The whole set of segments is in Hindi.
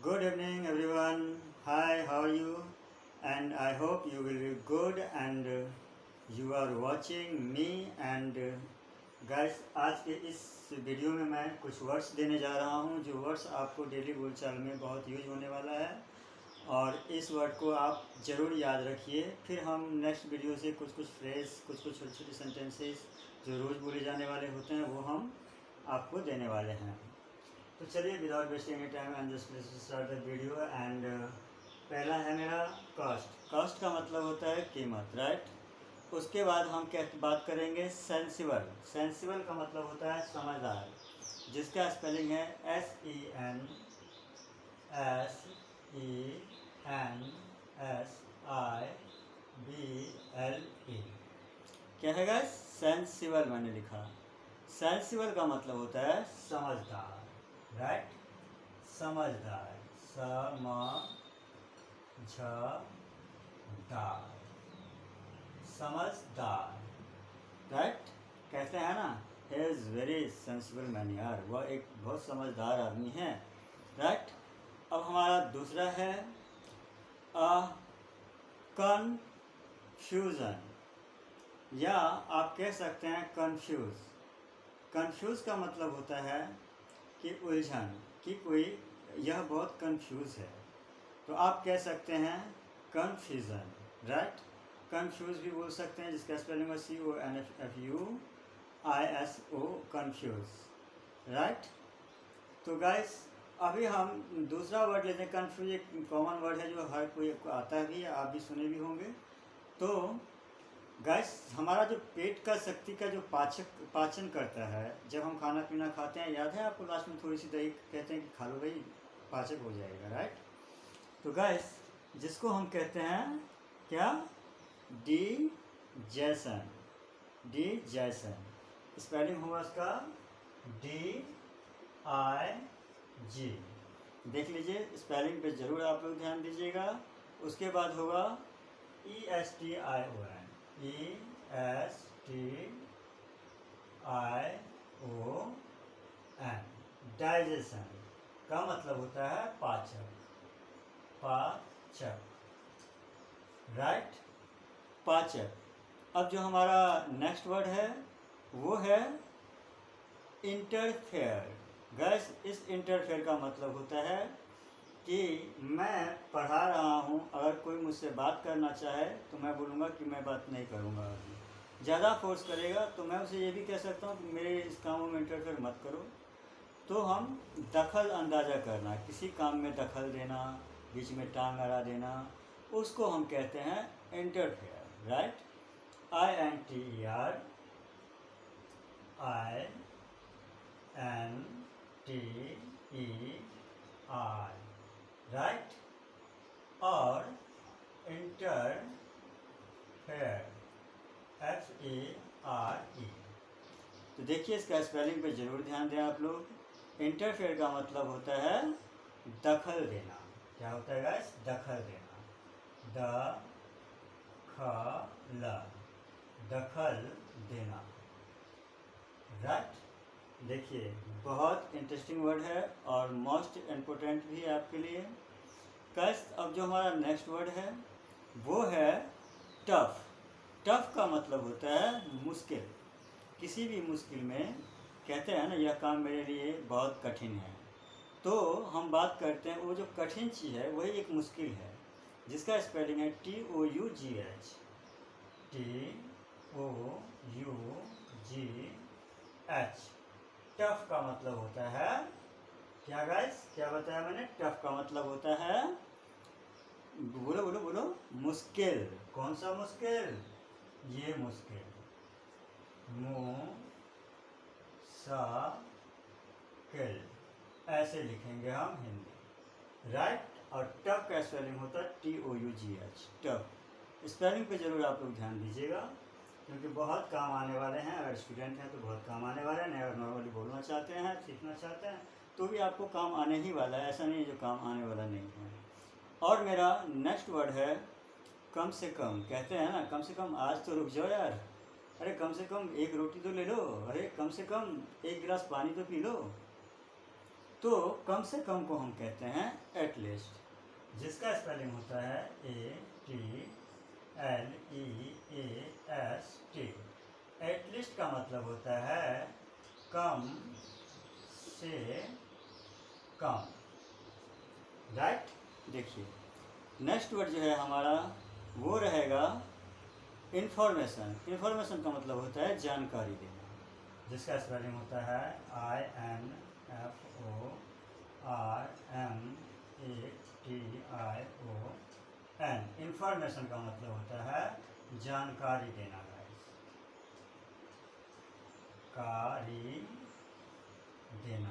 Good evening, everyone. Hi, how are you? And I hope you will be good and you are watching me and guys, आज के इस वीडियो में मैं कुछ वर्ड्स देने जा रहा हूँ जो वर्ड्स आपको डेली बोलचाल में बहुत यूज होने वाला है और इस वर्ड को आप ज़रूर याद रखिए। फिर हम नेक्स्ट वीडियो से कुछ फ्रेज कुछ छोटे छोटे सेंटेंसेस जो रोज़ बोले जाने वाले होते हैं वो हम आपको देने वाले हैं। तो चलिए without wasting any time and just start the video. And पहला है मेरा कॉस्ट। कॉस्ट का मतलब होता है कीमत, राइट। उसके बाद हम क्या बात करेंगे सेंसिबल। सेंसिबल का मतलब होता है समझदार, जिसका स्पेलिंग है SENSIBLE। क्या है गाइस? सेंसिबल मैंने लिखा। सेंसिबल का मतलब होता है समझदार, राइट। समझदार, समझदार, राइट। कहते हैं ना, he is very sensible man, यार वह एक बहुत समझदार आदमी है, राइट। अब हमारा दूसरा है कन्फ्यूज़न, या आप कह सकते हैं कन्फ्यूज़। कन्फ्यूज़ का मतलब होता है कि उलझन, कि कोई यह बहुत कंफ्यूज है, तो आप कह सकते हैं कन्फ्यूज़न, राइट। कंफ्यूज भी बोल सकते हैं, जिसका स्पेलिंग है CONFUISO, कंफ्यूज, राइट। तो गाइस अभी हम दूसरा वर्ड लेते हैं। कंफ्यूज एक कॉमन वर्ड है जो हर कोई को आता है भी, आप भी सुने भी होंगे। तो गैस हमारा जो पेट का शक्ति का जो पाचन करता है, जब हम खाना पीना खाते हैं, याद है आपको लास्ट में थोड़ी सी दही कहते हैं कि खा लो भाई पाचक हो जाएगा, राइट। तो गैस जिसको हम कहते हैं क्या, डिजेशन। डिजेशन स्पेलिंग होगा उसका DIG। देख लीजिए स्पेलिंग पे ज़रूर आप लोग ध्यान दीजिएगा। उसके बाद होगा ESTION। डाइजेशन का मतलब होता है पाचक, पाचक, राइट। पाचक। अब जो हमारा नेक्स्ट वर्ड है वो है इंटरफेयर। गैस इस इंटरफेयर का मतलब होता है कि मैं पढ़ा रहा हूँ, अगर कोई मुझसे बात करना चाहे तो मैं बोलूँगा कि मैं बात नहीं करूँगा। अभी ज़्यादा फोर्स करेगा तो मैं उसे ये भी कह सकता हूँ कि मेरे इस कामों में इंटरफेयर मत करो। तो हम दखल अंदाज़ा करना, किसी काम में दखल देना, बीच में टांग अड़ा देना, उसको हम कहते हैं इंटरफेयर, राइट। INTER, right. और इंटरफेयर, FERE। तो देखिए इसका स्पेलिंग पे ज़रूर ध्यान दें आप लोग। इंटरफेयर का मतलब होता है दखल देना। क्या होता है गाइस? दखल देना। दखल देना, राइट। देखिए बहुत इंटरेस्टिंग वर्ड है और मोस्ट इम्पोर्टेंट भी है आपके लिए। गाइस अब जो हमारा नेक्स्ट वर्ड है वो है टफ। टफ का मतलब होता है मुश्किल। किसी भी मुश्किल में कहते हैं ना, यह काम मेरे लिए बहुत कठिन है, तो हम बात करते हैं वो जो कठिन चीज़ है वही एक मुश्किल है, जिसका स्पेलिंग है TOUGH। TOUGH। टफ का मतलब होता है क्या गाइस? क्या बताया मैंने? टफ का मतलब होता है, बोलो बोलो बोलो, मुश्किल। कौन सा मुश्किल? ये मुश्किल, मुश्किल ऐसे लिखेंगे हम हिंदी, राइट। और टफ का स्पेलिंग होता है TOUGH, टफ। स्पेलिंग पे ज़रूर आप लोग ध्यान दीजिएगा, क्योंकि बहुत काम आने वाले हैं। अगर स्टूडेंट हैं तो बहुत काम आने वाले हैं, अगर नॉर्मली बोलना चाहते हैं, सीखना चाहते हैं तो भी आपको काम आने ही वाला है, ऐसा नहीं है जो काम आने वाला नहीं है। और मेरा नेक्स्ट वर्ड है कम से कम। कहते हैं ना, कम से कम आज तो रुक जाओ यार, अरे कम से कम एक रोटी तो ले लो, अरे कम से कम एक गिलास पानी तो पी लो। तो कम से कम को हम कहते हैं एटलीस्ट, जिसका स्पेलिंग होता है ATLEAST। एटलीस्ट का मतलब होता है कम से कम, राइट। देखिए नेक्स्ट वर्ड जो है हमारा वो रहेगा इंफॉर्मेशन। इंफॉर्मेशन का मतलब होता है जानकारी देना, जिसका स्पेलिंग होता है INFORMATION। इंफॉर्मेशन का मतलब होता है जानकारी देना, कारी देना,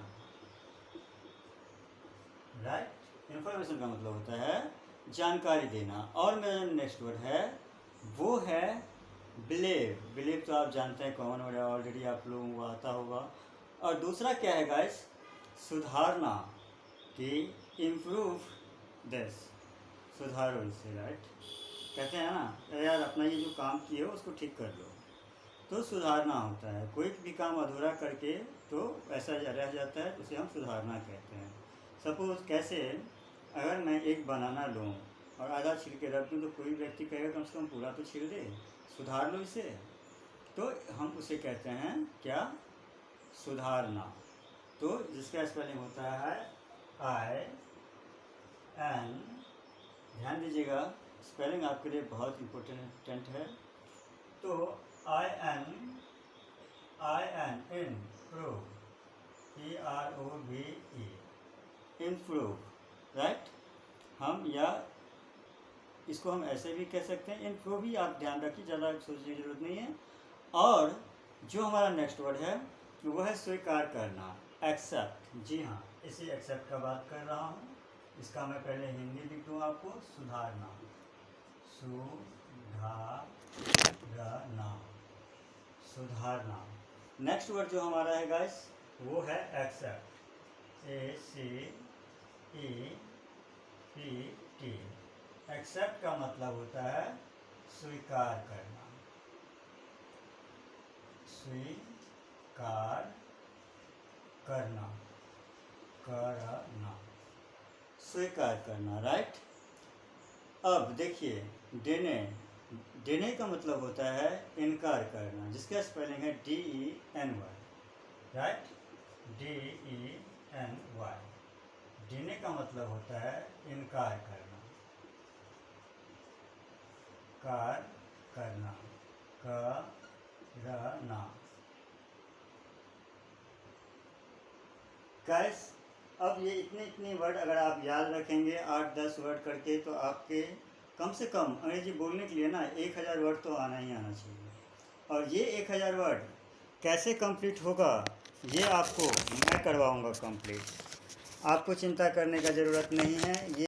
राइट। इंफॉर्मेशन का मतलब होता है जानकारी देना। और मेरा नेक्स्ट वर्ड है वो है बिलीव। बिलीव तो आप जानते हैं कॉमन वर्ड है, ऑलरेडी आप लोगों को आता होगा। और दूसरा क्या है गाइस, सुधारना, कि इम्प्रूव दिस, सुधारो इसे, राइट। कहते हैं ना यार अपना ये जो काम किए हो उसको ठीक कर लो, तो सुधारना होता है। कोई भी काम अधूरा करके तो ऐसा रह जाता है, उसे हम सुधारना कहते हैं। सपोज कैसे, अगर मैं एक बनाना लूँ और आधा छिल के रख दूँ तो कोई व्यक्ति कहेगा कम से कम पूरा तो छिल दे, सुधार लो इसे, तो हम उसे कहते हैं क्या, सुधारना। तो जिसका स्पेलिंग होता है IN, ध्यान दीजिएगा स्पेलिंग आपके लिए बहुत इम्पोर्टेंट है। तो IN improve, PROVE, improve, right. हम या इसको हम ऐसे भी कह सकते हैं, इम्प्रूव ही आप ध्यान रखिए, ज़्यादा सोचने की जरूरत नहीं है। और जो हमारा नेक्स्ट वर्ड है वो है स्वीकार करना, एक्सेप्ट। जी हाँ, इसी एक्सेप्ट का बात कर रहा हूँ। इसका मैं पहले हिंदी लिख दूँ आपको, सुधारना, सुधारना। नेक्स्ट वर्ड जो हमारा है गाइस वो है एक्सेप्ट, ACEPT। एक्सेप्ट का मतलब होता है स्वीकार करना, स्वीकार करना, स्वीकार करना, राइट। अब देखिए डेने का मतलब होता है इनकार करना, जिसका स्पेलिंग है DENY, राइट, DENY। डेने का मतलब होता है इनकार करना, करना। गाइस अब ये इतने वर्ड अगर आप याद रखेंगे 8-10 वर्ड करके, तो आपके कम से कम अंग्रेजी बोलने के लिए ना 1000 वर्ड तो आना ही आना चाहिए। और ये 1000 वर्ड कैसे कंप्लीट होगा ये आपको मैं करवाऊंगा कंप्लीट, आपको चिंता करने का ज़रूरत नहीं है। ये